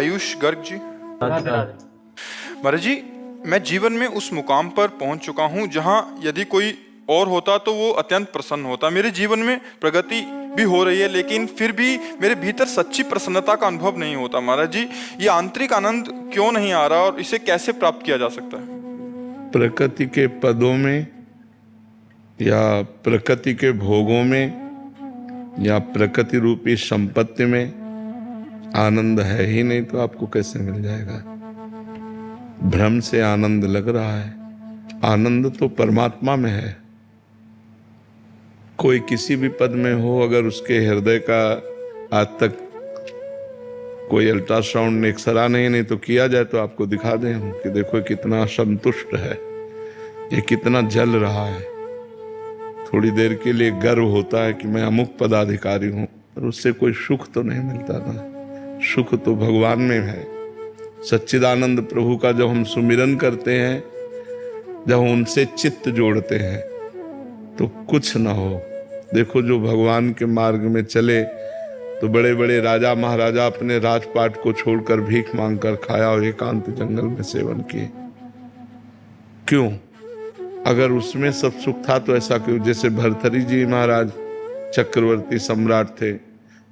आयुष गर्ग जी। राधे राधे। महाराज जी, मैं जीवन में उस मुकाम पर पहुंच चुका हूं जहां यदि कोई और होता तो वो अत्यंत प्रसन्न होता। मेरे जीवन में प्रगति भी हो रही है, लेकिन फिर भी मेरे भीतर सच्ची प्रसन्नता का अनुभव नहीं होता। महाराज जी, ये आंतरिक आनंद क्यों नहीं आ रहा और इसे कैसे प्राप्त किया जा सकता है? प्रकृति के पदों में या प्रकृति के भोगों में या प्रकृति रूपी संपत्ति में आनंद है ही नहीं तो आपको कैसे मिल जाएगा? भ्रम से आनंद लग रहा है, आनंद तो परमात्मा में है। कोई किसी भी पद में हो, अगर उसके हृदय का आज तक कोई अल्ट्रासाउंड एक्सरा नहीं तो किया जाए तो आपको दिखा दें हम कि देखो कितना संतुष्ट है, ये कितना जल रहा है। थोड़ी देर के लिए गर्व होता है कि मैं अमुक पदाधिकारी हूं, पर उससे कोई सुख तो नहीं मिलता ना। सुख तो भगवान में है। सच्चिदानंद प्रभु का जब हम सुमिरन करते हैं, जब उनसे चित्त जोड़ते हैं तो कुछ ना हो। देखो, जो भगवान के मार्ग में चले तो बड़े बड़े राजा महाराजा अपने राजपाट को छोड़कर भीख मांगकर खाया और एकांत जंगल में सेवन किए। क्यों? अगर उसमें सब सुख था तो ऐसा क्यों? जैसे भरथरी जी महाराज चक्रवर्ती सम्राट थे,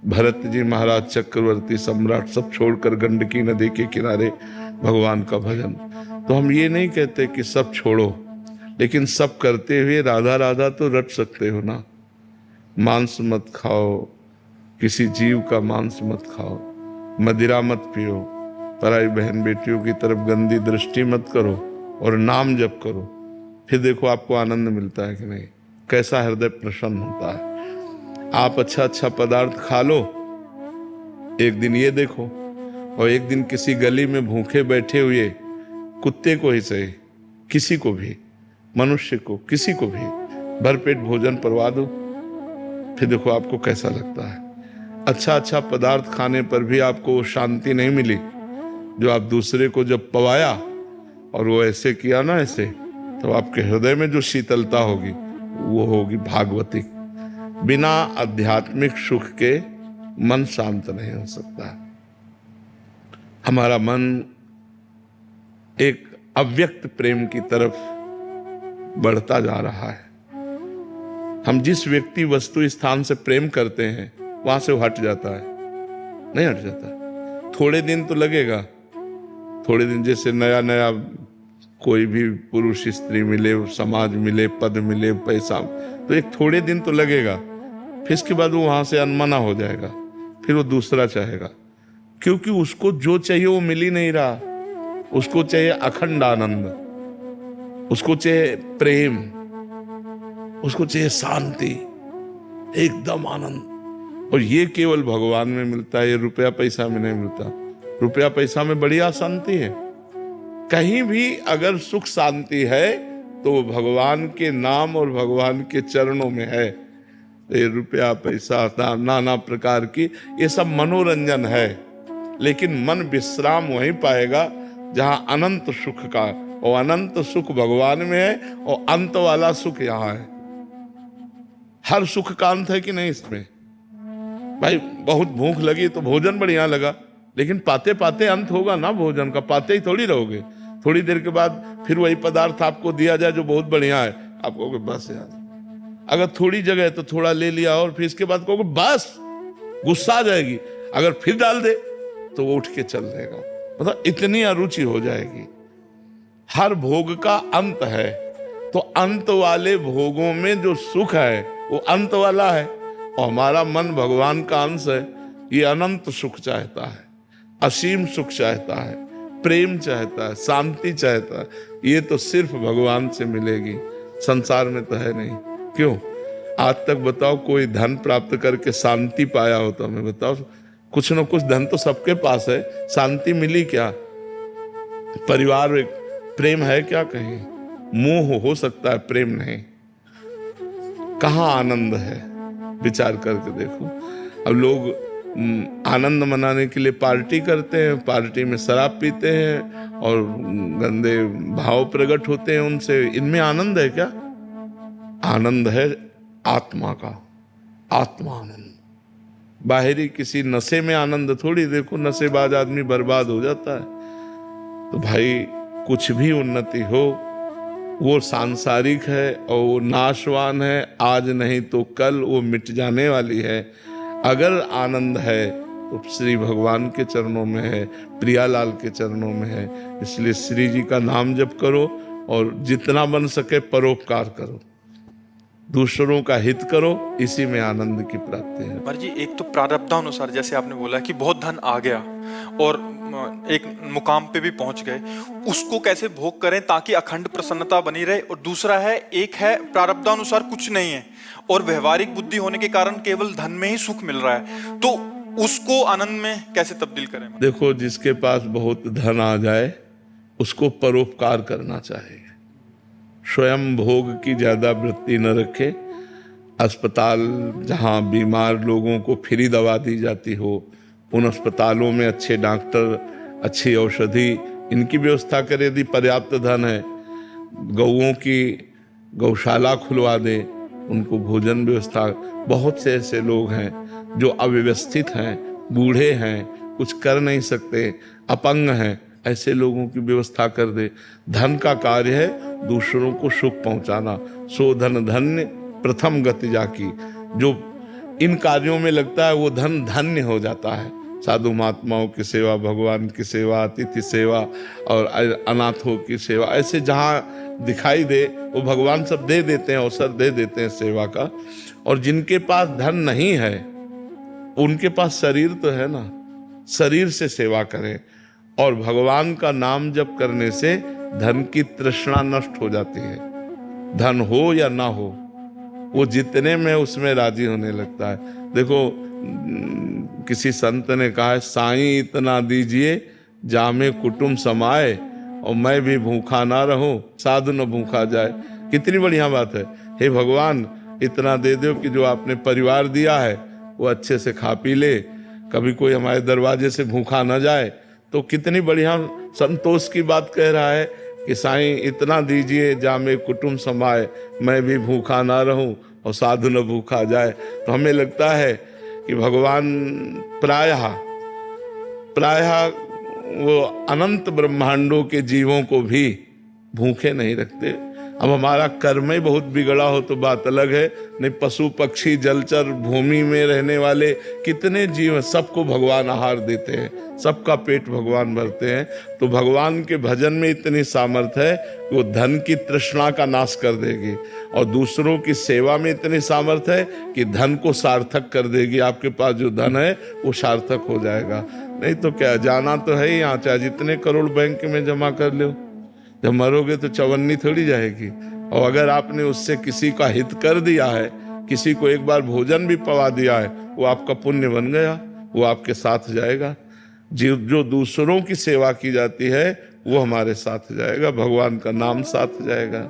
भरत जी महाराज चक्रवर्ती सम्राट, सब छोड़कर गंडकी नदी के किनारे भगवान का भजन। तो हम ये नहीं कहते कि सब छोड़ो, लेकिन सब करते हुए राधा राधा तो रट सकते हो ना। मांस मत खाओ, किसी जीव का मांस मत खाओ, मदिरा मत पियो, पराई बहन बेटियों की तरफ गंदी दृष्टि मत करो और नाम जप करो। फिर देखो आपको आनंद मिलता है कि नहीं, कैसा हृदय प्रसन्न होता है। आप अच्छा अच्छा पदार्थ खा लो, एक दिन ये देखो, और एक दिन किसी गली में भूखे बैठे हुए कुत्ते को ही सही, किसी को भी, मनुष्य को, किसी को भी भरपेट भोजन करवा दो, फिर देखो आपको कैसा लगता है। अच्छा अच्छा पदार्थ खाने पर भी आपको वो शांति नहीं मिली जो आप दूसरे को जब पवाया और वो ऐसे किया ना, ऐसे, तो आपके हृदय में जो शीतलता होगी वो होगी भागवती। बिना आध्यात्मिक सुख के मन शांत नहीं हो सकता। हमारा मन एक अव्यक्त प्रेम की तरफ बढ़ता जा रहा है। हम जिस व्यक्ति वस्तु स्थान से प्रेम करते हैं वहां से वो हट जाता है, नहीं हट जाता। थोड़े दिन तो लगेगा, थोड़े दिन, जैसे नया नया कोई भी पुरुष स्त्री मिले, समाज मिले, पद मिले, पैसा, तो एक थोड़े दिन तो लगेगा, फिर इसके बाद वो वहां से अनमना हो जाएगा, फिर वो दूसरा चाहेगा, क्योंकि उसको जो चाहिए वो मिल ही नहीं रहा। उसको चाहिए अखंड आनंद, उसको चाहिए प्रेम, उसको चाहिए शांति, एकदम आनंद। और ये केवल भगवान में मिलता है, ये रुपया पैसा में नहीं मिलता। रुपया पैसा में बड़ी अशांति है। कहीं भी अगर सुख शांति है तो भगवान के नाम और भगवान के चरणों में है। ये रुपया पैसा नाना प्रकार की ये सब मनोरंजन है, लेकिन मन विश्राम वहीं पाएगा जहां अनंत सुख का, और अनंत सुख भगवान में है और अंत वाला सुख यहाँ है। हर सुख का अंत है कि नहीं इसमें? भाई बहुत भूख लगी तो भोजन बढ़िया लगा, लेकिन पाते पाते अंत होगा ना भोजन का, पाते ही थोड़ी रहोगे। थोड़ी देर के बाद फिर वही पदार्थ आपको दिया जाए जो बहुत बढ़िया है, आप कहोगे बस यार। अगर थोड़ी जगह है तो थोड़ा ले लिया और फिर इसके बाद कहोगे बस, गुस्सा आ जाएगी। अगर फिर डाल दे तो वो उठ के चल देगा। मतलब इतनी अरुचि हो जाएगी। हर भोग का अंत है, तो अंत वाले भोगों में जो सुख है वो अंत वाला है, और हमारा मन भगवान का अंश है। ये अनंत सुख चाहता है, असीम सुख चाहता है, प्रेम चाहता है, शांति चाहता है। ये तो सिर्फ भगवान से मिलेगी, संसार में तो है नहीं। क्यों? आज तक बताओ कोई धन प्राप्त करके शांति पाया हो तो हमें बताओ। कुछ न कुछ धन तो सबके पास है, शांति मिली क्या? परिवार एक प्रेम है क्या? कहीं मोह हो सकता है, प्रेम नहीं। कहाँ आनंद है? विचार करके देखो। अब लोग आनंद मनाने के लिए पार्टी करते हैं, पार्टी में शराब पीते हैं और गंदे भाव प्रकट होते हैं उनसे। इनमें आनंद है क्या? आनंद है आत्मा का, आत्मा आनंद। बाहरी किसी नशे में आनंद थोड़ी, देखो नशेबाज आदमी बर्बाद हो जाता है। तो भाई कुछ भी उन्नति हो वो सांसारिक है और वो नाशवान है, आज नहीं तो कल वो मिट जाने वाली है। अगर आनंद है तो श्री भगवान के चरणों में है, प्रियालाल के चरणों में है। इसलिए श्री जी का नाम जप करो और जितना बन सके परोपकार करो, दूसरों का हित करो, इसी में आनंद की प्राप्ति है। कुमार जी, एक तो प्रारब्धानुसार जैसे आपने बोला कि बहुत धन आ गया और एक मुकाम पे भी पहुंच गए, उसको कैसे भोग करें ताकि अखंड प्रसन्नता बनी रहे। और दूसरा है, एक है प्रारब्धानुसार कुछ नहीं है और व्यवहारिक बुद्धि होने के कारण केवल धन में ही सुख मिल रहा है, तो उसको आनंद में कैसे तब्दील करें? देखो, जिसके पास बहुत धन आ जाए उसको परोपकार करना चाहिए, स्वयं भोग की ज्यादा वृत्ति न रखे। अस्पताल जहाँ बीमार लोगों को फ्री दवा दी जाती हो, उन अस्पतालों में अच्छे डॉक्टर, अच्छी औषधि, इनकी व्यवस्था करे। यदि पर्याप्त धन है, गौओं की गौशाला खुलवा दे, उनको भोजन व्यवस्था। बहुत से ऐसे लोग हैं जो अव्यवस्थित हैं, बूढ़े हैं, कुछ कर नहीं सकते, अपंग हैं, ऐसे लोगों की व्यवस्था कर दे। धन का कार्य है दूसरों को सुख पहुंचाना। सो धन धन्य प्रथम गति जाकी। जो इन कार्यों में लगता है वो धन धन्य हो जाता है। साधु महात्माओं की सेवा, भगवान की सेवा, अतिथि सेवा और अनाथों की सेवा, ऐसे जहाँ दिखाई दे वो भगवान सब दे देते हैं, अवसर दे देते हैं सेवा का। और जिनके पास धन नहीं है उनके पास शरीर तो है ना, शरीर से सेवा करें। और भगवान का नाम जप करने से धन की तृष्णा नष्ट हो जाती है। धन हो या ना हो, वो जितने में उसमें राजी होने लगता है। देखो, किसी संत ने कहा है, साईं इतना दीजिए जामे कुटुंब समाए और मैं भी भूखा ना रहूं, साधु न भूखा जाए। कितनी बढ़िया बात है। हे भगवान, इतना दे दो कि जो आपने परिवार दिया है वो अच्छे से खा पी ले, कभी कोई हमारे दरवाजे से भूखा ना जाए। तो कितनी बढ़िया संतोष की बात कह रहा है कि साईं इतना दीजिए जामे कुटुंब समाए, मैं भी भूखा ना रहूं और साधु न भूखा जाए। तो हमें लगता है कि भगवान प्रायः वो अनंत ब्रह्मांडों के जीवों को भी भूखे नहीं रखते। अब हमारा कर्म ही बहुत बिगड़ा हो तो बात अलग है, नहीं पशु पक्षी जलचर भूमि में रहने वाले कितने जीव, सबको भगवान आहार देते हैं, सबका पेट भगवान भरते हैं। तो भगवान के भजन में इतनी सामर्थ्य है कि वो धन की तृष्णा का नाश कर देगी, और दूसरों की सेवा में इतनी सामर्थ्य है कि धन को सार्थक कर देगी। आपके पास जो धन है वो सार्थक हो जाएगा। नहीं तो क्या, जाना तो है ही यहाँ, चाहे जितने करोड़ बैंक में जमा कर लो, जब मरोगे तो चवन्नी थोड़ी जाएगी। और अगर आपने उससे किसी का हित कर दिया है, किसी को एक बार भोजन भी पवा दिया है, वो आपका पुण्य बन गया, वो आपके साथ जाएगा। जो दूसरों की सेवा की जाती है वो हमारे साथ जाएगा, भगवान का नाम साथ जाएगा।